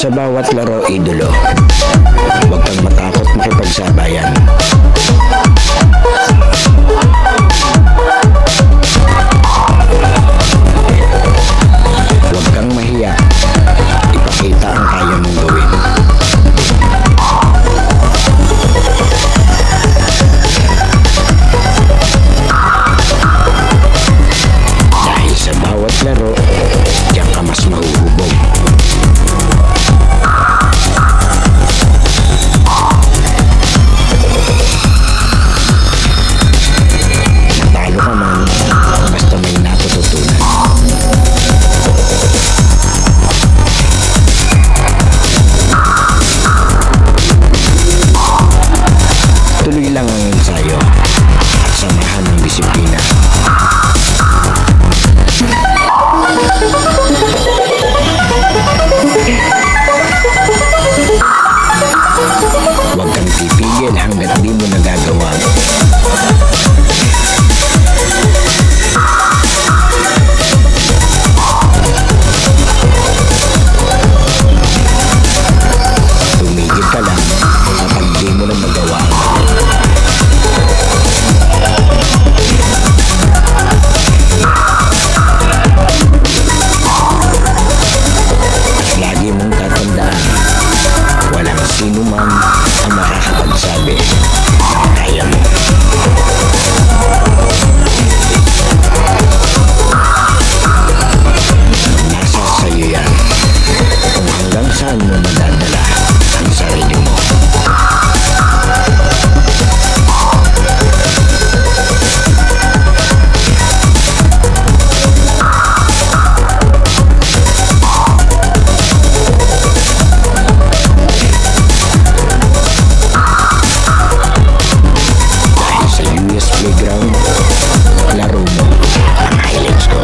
Sa bawat laro, idolo, huwag kang matakot makipagsabayan. Huwag kang mahiya, ipakita ang kaya mong gawin. Dahil sa bawat laro, diyan ka mas mahuhubog. Natalo ka man, basta may natututunan. Tuloy lang ang ensayo at samahan ng disiplina. Huwag kang titigil hanggat di mo nagagawa. Tumigil ka lang kapag di mo na magawa. At lagi mong tatandaan, walang sino man ang makakapagsabi na kaya mo. Nasa sa'yo yan kung hanggang saan mo madadala ang sarili mo. Dahil sa US Playground, laro mo ang highlights ko.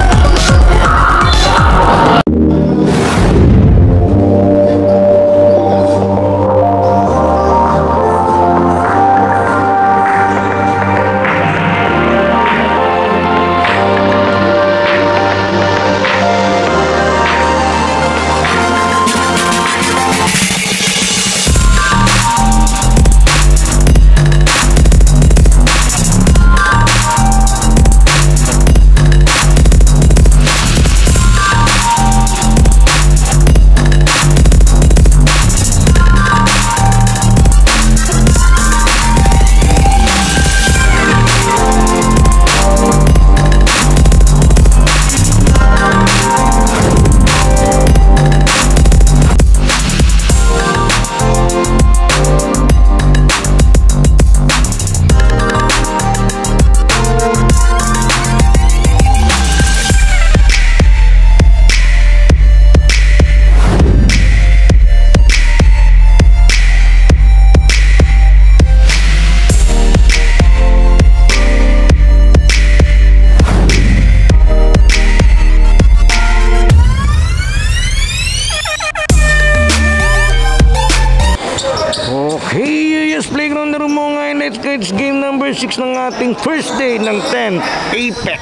Okay, yes, Playground na rin mo ngayon. It's game number 6 ng ating first day ng 10th Apex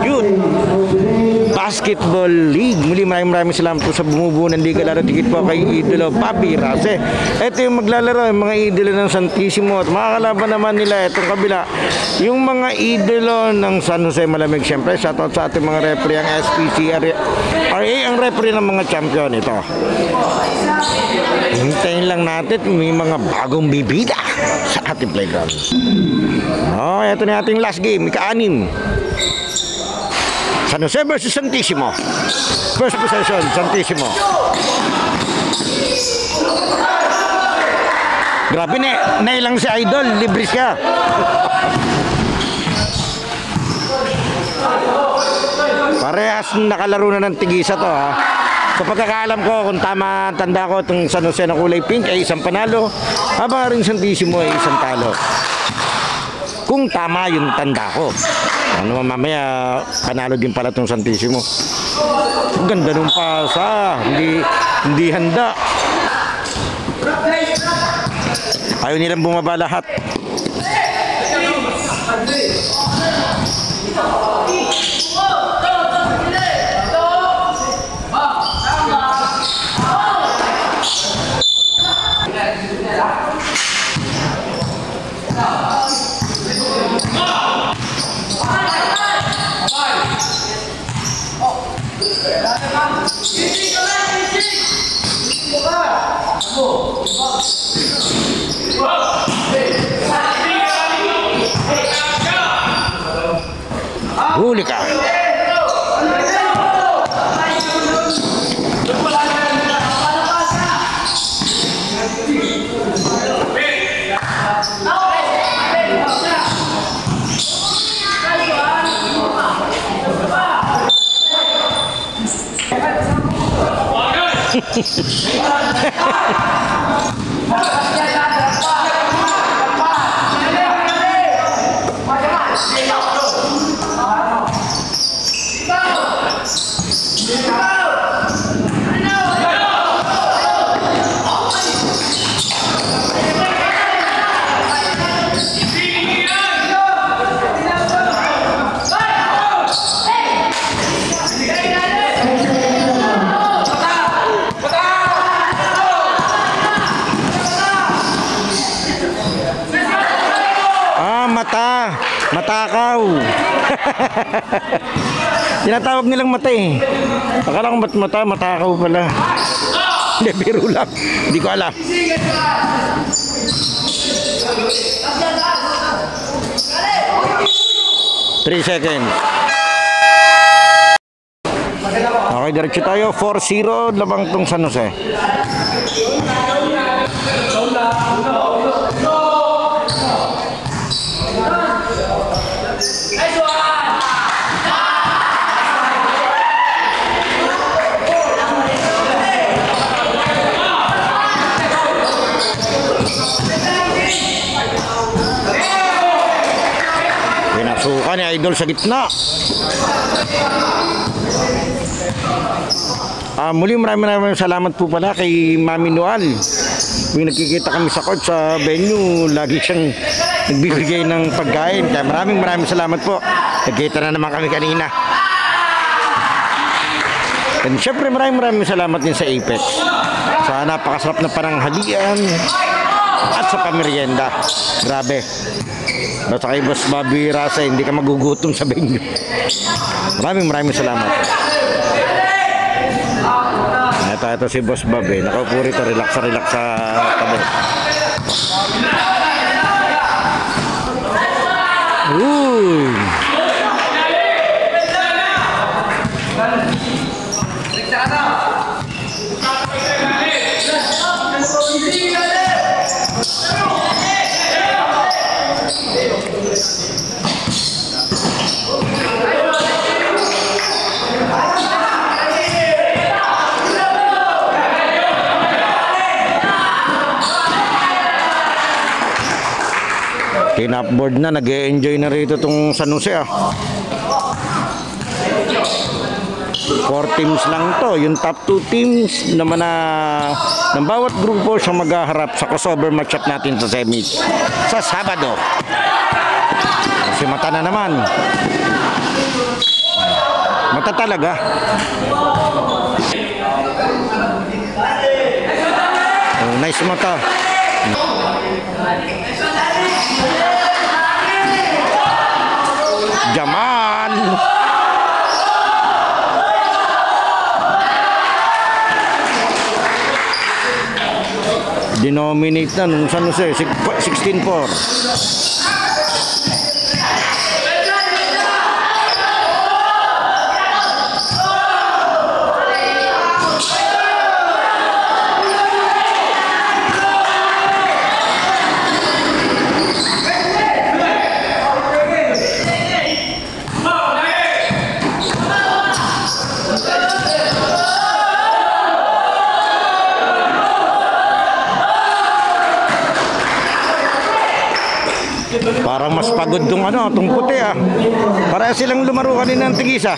Youth Basketball League. Muli maraming salamat po sa bumubuo ng liga. Lalo tikit po kay idolo Papi Rase. Ito yung maglalaro, yung mga idolo ng Santissimo. At makakalaban naman nila itong kabila, yung mga idolo ng San Jose Malamig. Siyempre, shoutout sa ating mga referee, ang SPC RA, ang referee ng mga champion ito. Hintayin lang natin, may mga bagong bibida sa ating playground. Oh, ito na ating last game, ika-6. San Jose versus Santissimo. First possession, Santissimo. Grabe na, nailang si Idol, libre siya. Parehas nakalaro na ng tigisa to, ha. Sa pagkakaalam ko, kung tama tanda ko, itong San Jose na kulay pink ay isang panalo, habang rin Santissimo ay isang talo. Kung tama yung tanda ko. Ano, mamaya panalo din pala itong Santissimo. Ganda nung pasa, hindi handa. Ayaw nilang bumaba lahat. Huli ka. Matakaw. Tinatawag nilang mata eh. Akala ko matakaw pala. Hindi, biro lang. Hindi ko alam. 3 seconds. Okay, diretso tayo. 4-0, labang tong San Jose. Pinasukan ni Idol sa gitna. Muli maraming salamat po pala kay Mami Noal. Kung nagkikita kami sa court sa venue, lagi siyang nagbibigay ng pagkain. Kaya maraming salamat po. Nagkita na naman kami kanina. And syempre maraming salamat din sa Apex sa napakasarap na pananghalian at sa pamerienda. Grabe. Basta kay Boss Bobby Rasa, hindi ka magugutom sa venue. Maraming salamat. Ito si Boss Bobby. Nakaupo rito, relax sa tabi. Uy! Kinapboard na, nag-e-enjoy na rito itong San Jose 4 teams lang to. Yung top 2 teams naman ng bawat grupo siya maghaharap sa crossover matchup natin sa semis sa Sabado. Kasi mata na naman. Mata talaga. Oh, nice mata. Jamal. Dinominate na nung San Jose 16-4. Parang mas pagod tong tong puti Para silang lumaro kanina ng tigisa.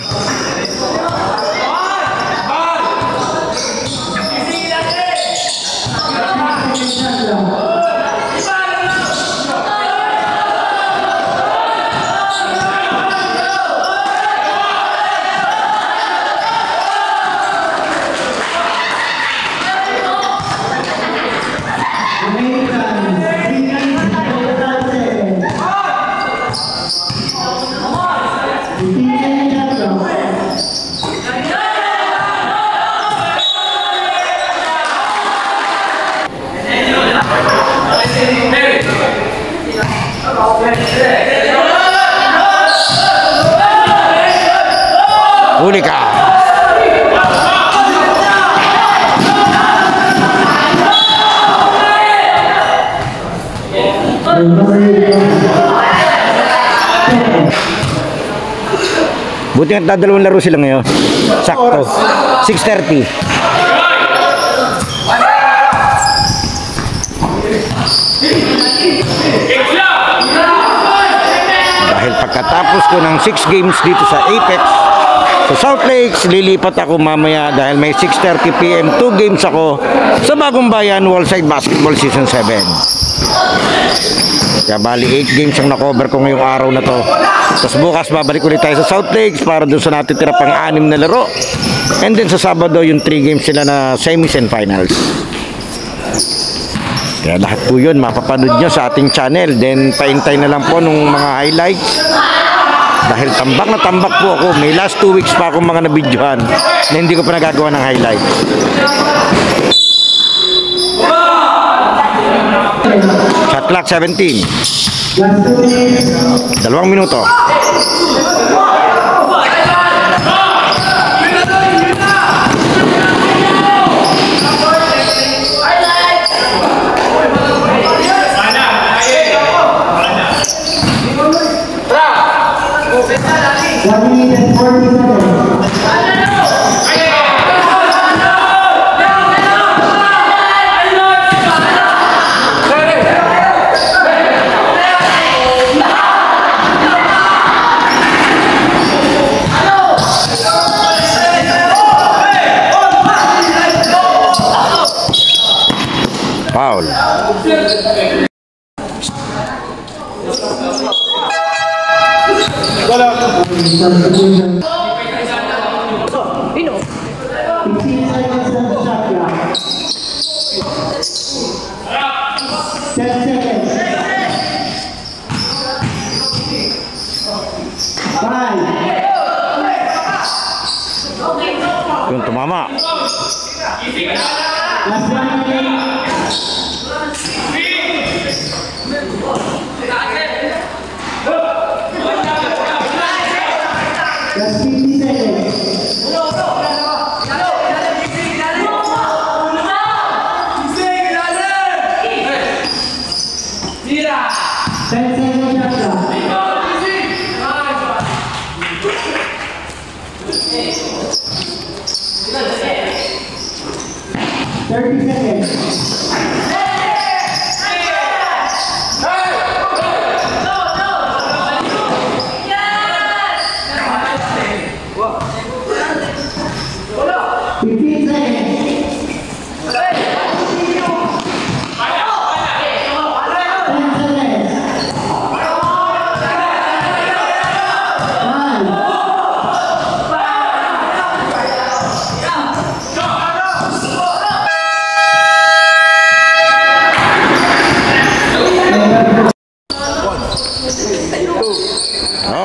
huli ka. Buti nga dadalawang laro sila ngayon. Sakto. 6:30. Dahil pagkatapos ko ng 6 games dito sa Apex, sa South Lakes, lilipat ako mamaya dahil may 6:30 PM 2 games ako sa Bagong Bayan Wallside Basketball Season 7. Kaya bali 8 games ang na-cover ko ngayong araw na to. Tapos bukas babalik ulit tayo sa South Lakes para doon sa natitira pang 6 na laro. And then sa Sabado yung 3 games sila na semis and finals. Kaya lahat po yun mapapanood nyo sa ating channel. Then paintay na lang po nung mga highlights. Dahil tambak na tambak po ako. May last 2 weeks pa akong mga nabidyohan na hindi ko pa nagagawa ng highlights. Shot clock 17. 2 minuto. Foul. Yung tumama.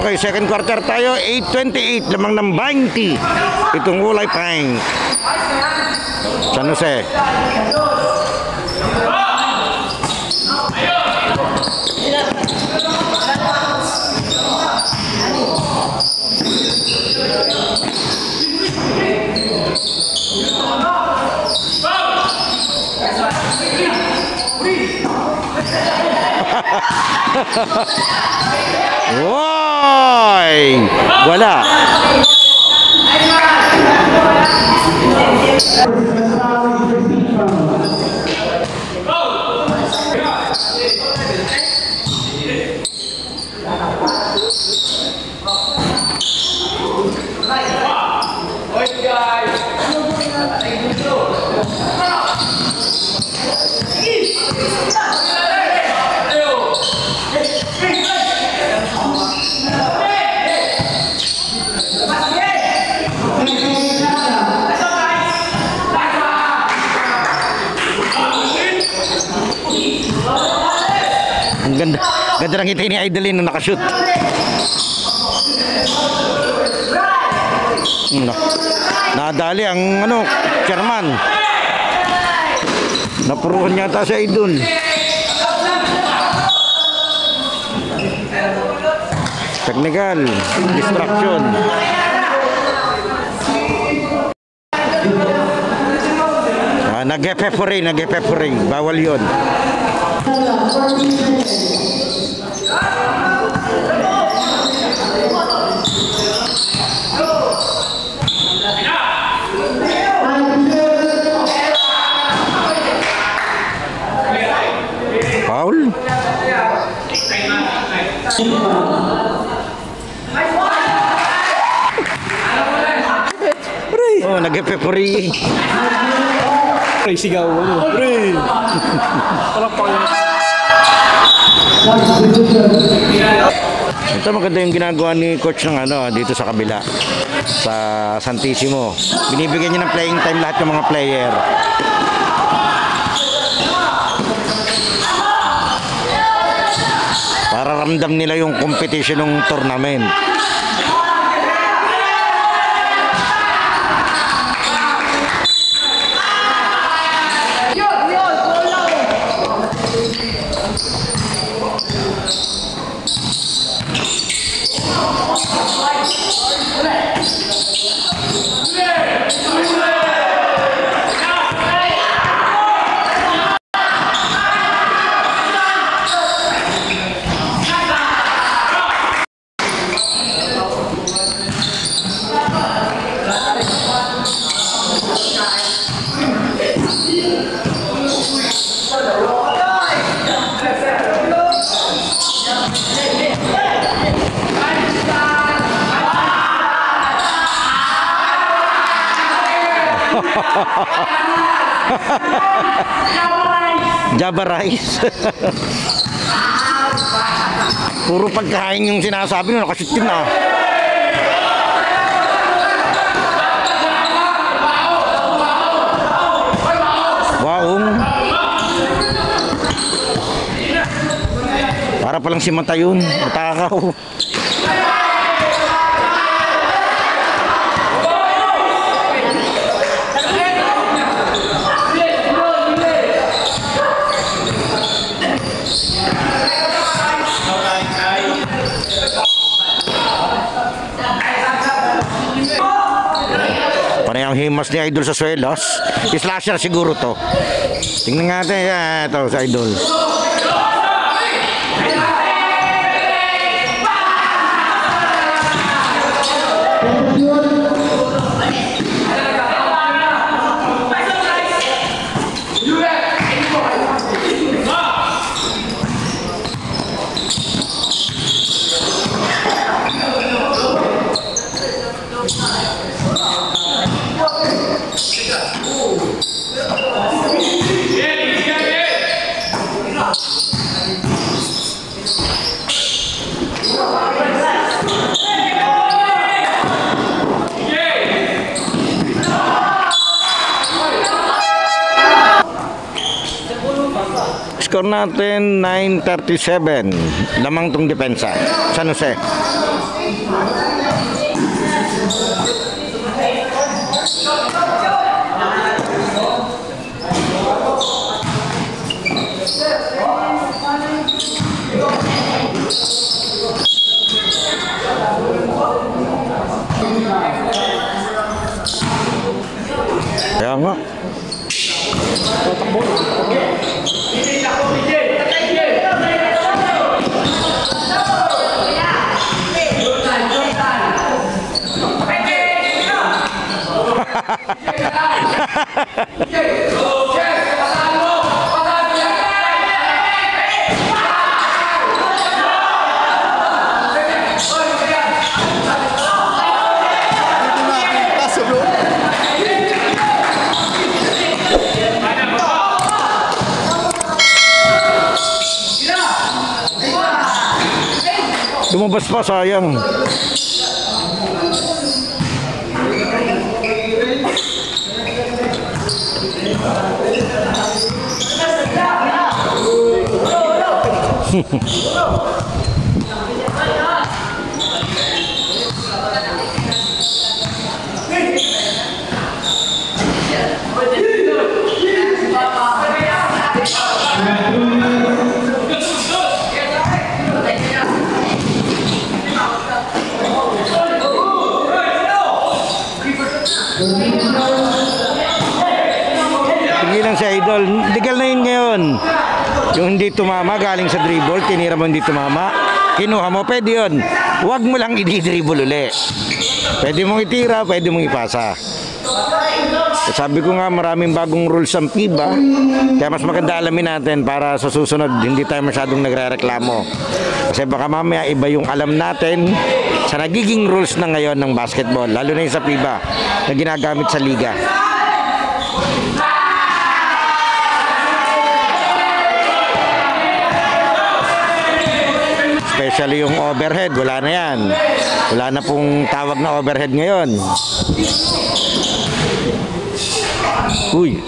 Okay, second quarter tayo, 8:28, lamang ng 20. Itong Ulay Pine. San Jose. Woy! Wala. Ang ganda, ganda ng ngiti ni Idolin nung nakashoot. Nadali ang chairman. Napuruhan yata siya Idol. Technical distraction. Nag-epeporing. Bawal yun. Foul? Oh, nag-epepori. Pre, sigaw mo. Pre! Palakpak yun. Ito maganda yung ginagawa ni coach ng dito sa kabila. Sa Santissimo. Binibigyan niya ng playing time lahat ng mga player. Para ramdam nila yung competition ng tournament. Java rice. Puro pagkain yung sinasabi nyo, nakashoot yun ah. Waong. Para palang si Mata yun, matakaw. Ang himas ni Idol sa swelos. Slasher siguro to. Tingnan natin ito sa Idol. Score natin 9-37. Lamang tong depensa. San Jose. Kaya nga. Lumabas pa, sayang. Mali lang si Idol. Legal na yun ngayon. Yung hindi tumama, galing sa dribble, tinira mo hindi tumama, kinuha mo, pwede yun. Huwag mo lang i-dribble uli. Pwede mong itira, pwede mong ipasa. Sabi ko nga, maraming bagong rules ang FIBA, kaya mas maganda alamin natin para sa susunod hindi tayo masyadong nagre-reklamo. Kasi baka mamaya iba yung alam natin sa nagiging rules na ngayon ng basketball, lalo na yung sa FIBA na ginagamit sa liga. Especially yung overhead, wala na yan. Wala na pong tawag na overhead ngayon. Uy.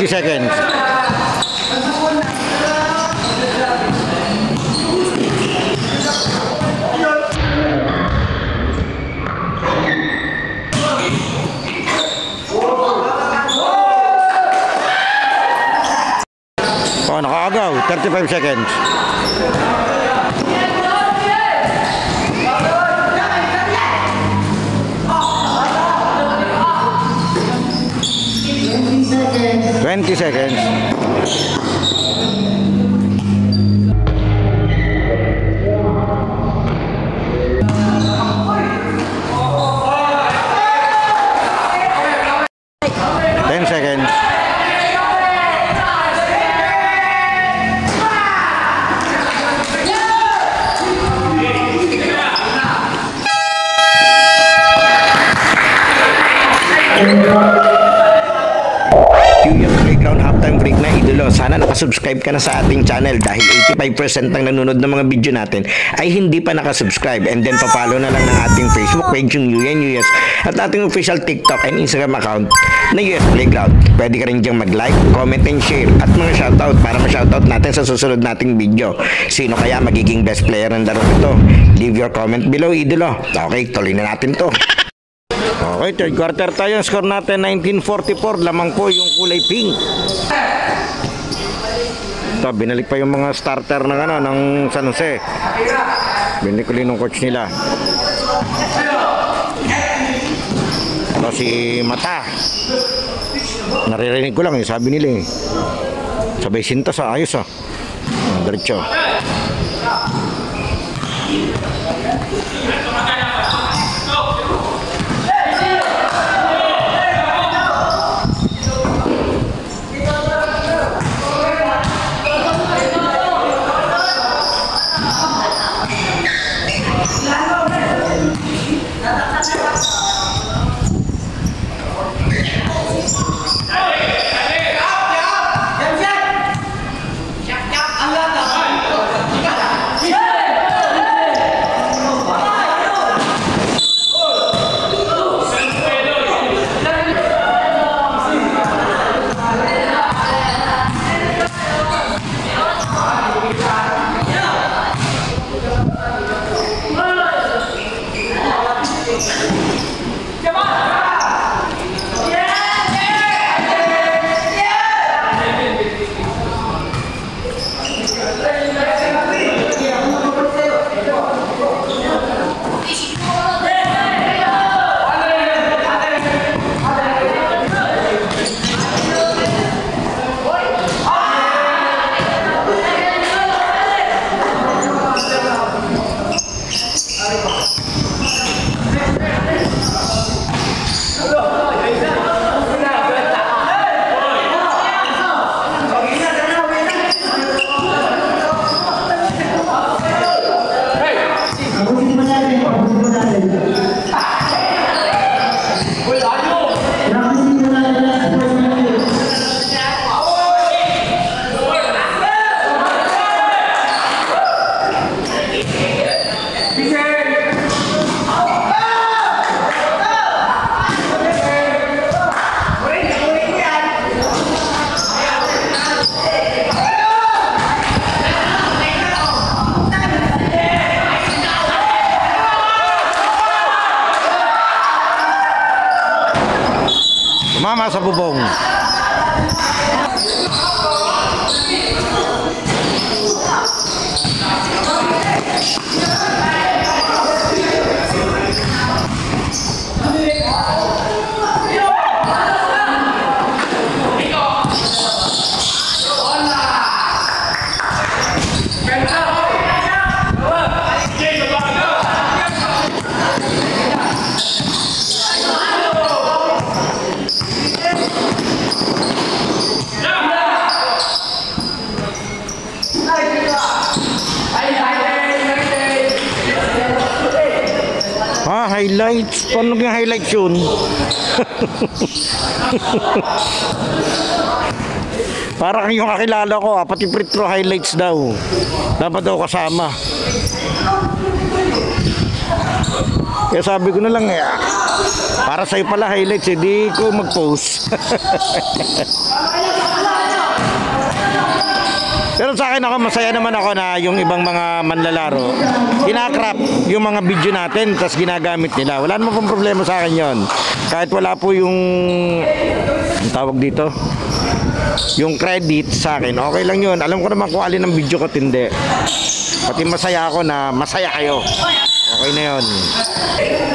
Seconds. Oh, nakaagaw. 35 seconds. Seconds. Sana nakasubscribe ka na sa ating channel dahil 85% ng nanonood ng mga video natin ay hindi pa nakasubscribe, and then papalo na lang ng ating Facebook page yung UNUS at ating official TikTok and Instagram account na US Playground. Pwede ka rin diyang mag-like, comment and share at mga shoutout para ma-shoutout natin sa susunod nating video. Sino kaya magiging best player ng laro ito? Leave your comment below, idolo. Okay, tuloy na natin to. Okay, third quarter tayo. Score natin 1944. Lamang po yung kulay pink. Ito, binalik pa yung mga starter ng ng San Jose. Binalik ulit ng coach nila. Ito si Mata. Naririnig ko lang sabi nila sabay sinta sa ayos diretso. para sa bubong. Highlights? Paano yung highlights yun? Parang yung kakilala ko, pati free throw highlights daw. Dapat daw kasama. Kaya sabi ko na lang, para sa'yo pala highlights, di ko mag-post. Pero sa akin ako, masaya naman ako na yung ibang mga manlalaro, kinakrap yung mga video natin, tapos ginagamit nila. Wala naman pong problema sa akin yon. Kahit wala po yung, ang tawag dito, yung credit sa akin, okay lang yun. Alam ko naman kung alin ang video ko, hindi. Pati masaya ako na masaya kayo. Okay na yun.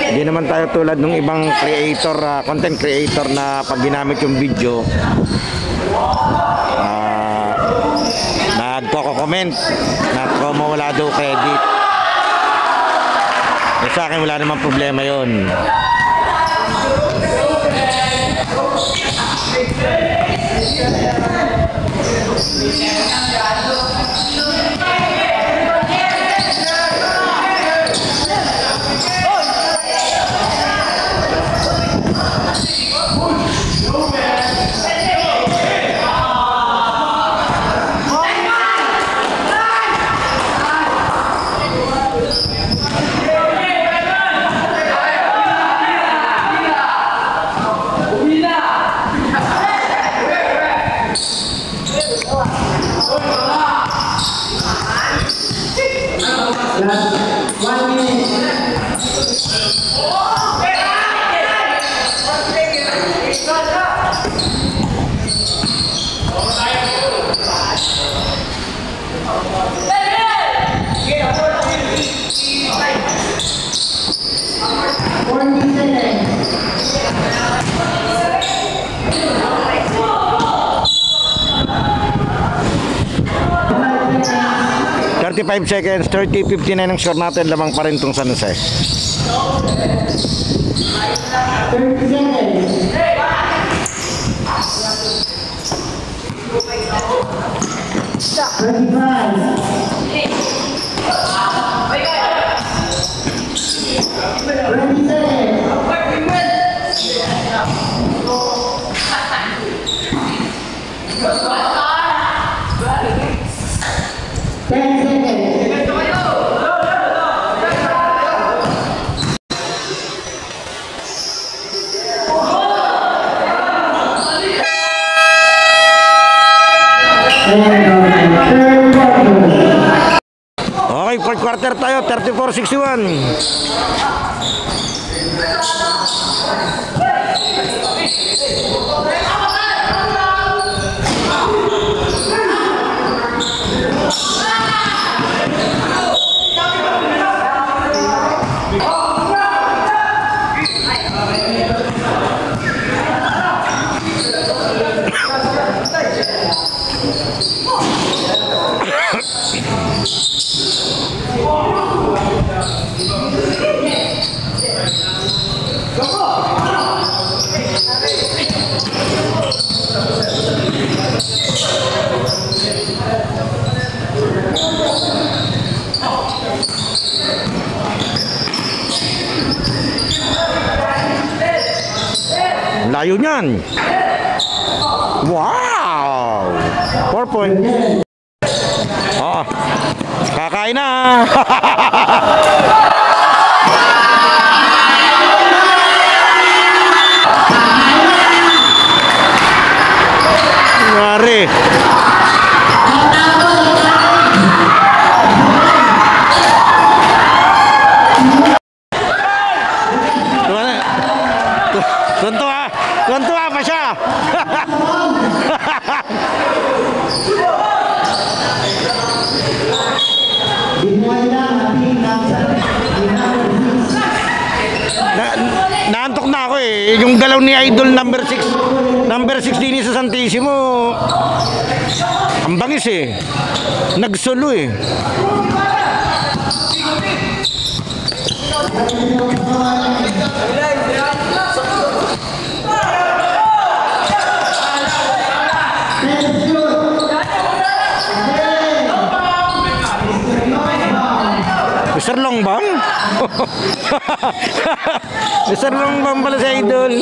Hindi naman tayo tulad ng ibang creator, content creator na pag ginamit yung video, nagko-comment na mawala daw credit. Sa akin wala namang problema yon. ...35 seconds, 30-59 ang score natin, lamang pa rin itong San Jose. 30 seconds. Stop. 10 seconds. Okay, fourth quarter tayo, 34-61. Layo niyan. Wow! 4 points. Oh, kakain na. Ngari. Tuntua pa siya. yung galaw ni Idol number 6. Number 6 din sa Santissimo. Ang bangis eh. Nagsolo eh. Mr. Longbang? Mr. Longbang pala si Idol.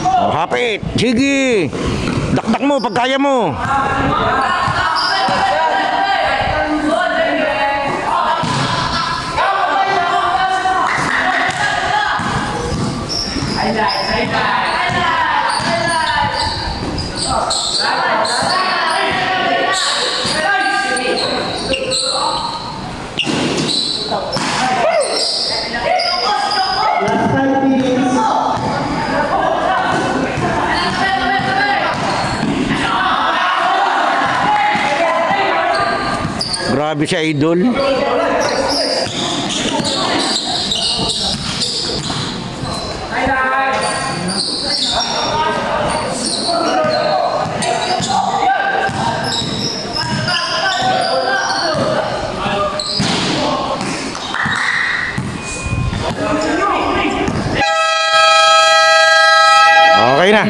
Oh, hapit. Sige. Dakdak mo pag kaya mo. Grabe si Idol. Okay na.